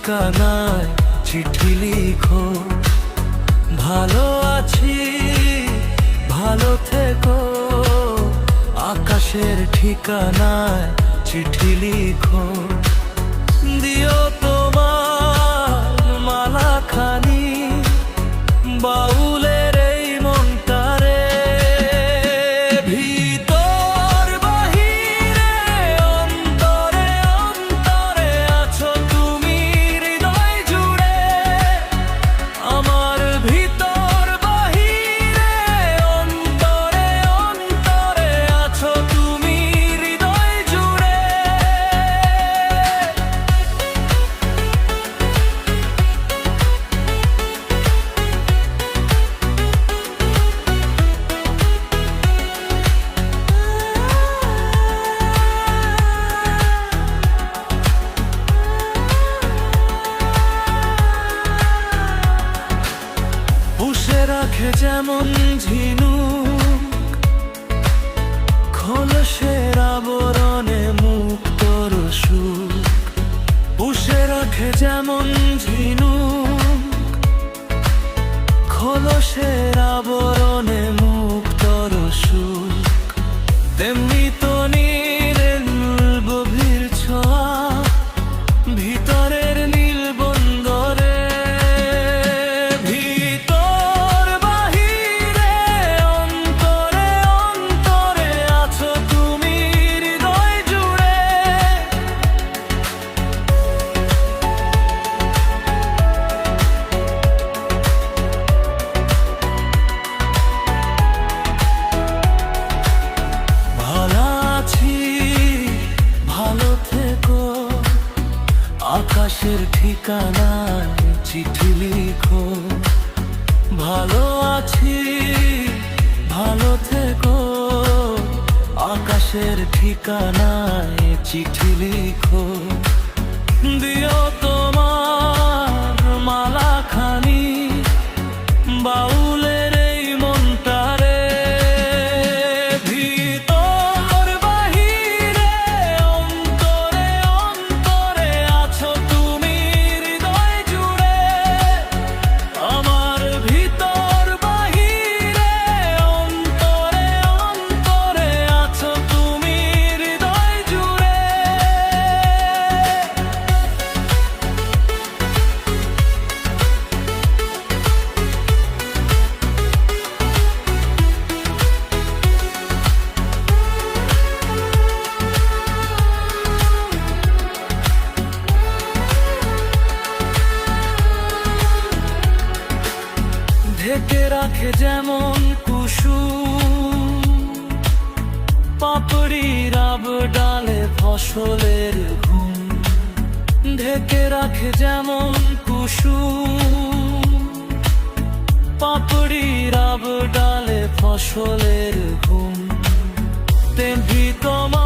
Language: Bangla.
ঠিকানায় চিঠি লিখো। ভালো আছি, ভালো থেকো, আকাশের ঠিকানায় চিঠি লিখো। দিও তোমার মালাখানি বাউলের এই মনটারে। ভিতর বাহিরে অন্তরে অন্তরে আছো তুমি হৃদয় জুড়ে। আমার ভিতর বাহিরে অন্তরে অন্তরে আছো তুমি হৃদয় জুড়ে। পুষে রাখে যেমন ঝিনুক খোলসের আবরণে মুক্তর সুখ। পুষে রাখে যেমন ঝিনুক খোলসের আবরণে মুক্তর সুখ। তেমনি তো নীলের গভীর ছোঁয়া ভিতরের নীল বন্দরে। ভিতর বাহিরে অন্তরে অন্তরে আছো তুমি হৃদয় জুড়ে। ভালো আছি, ভালো থেকো, আকাশের ঠিকানায় চিঠি লিখো। ভালো আছি, ভালো থেকো, আকাশের ঠিকানায় চিঠি লিখো। দিও তোমার মালাখানি বাউলের এই মনটারে। ভিতর বাহিরে অন্তরে অন্তরে আছো তুমি হৃদয় জুড়ে। আমার ভিতর বাহিরে অন্তরে অন্তরে আছো তুমি হৃদয় জুড়ে। ঢেকে রাখে যেমন কুসুম পাপড়ির আব ডালে ফসলের ঘুম। ঢেকে রাখে যেমন কুসুম পাপড়ির আব ডালে ফসলের ঘুম। তেমনি তোমার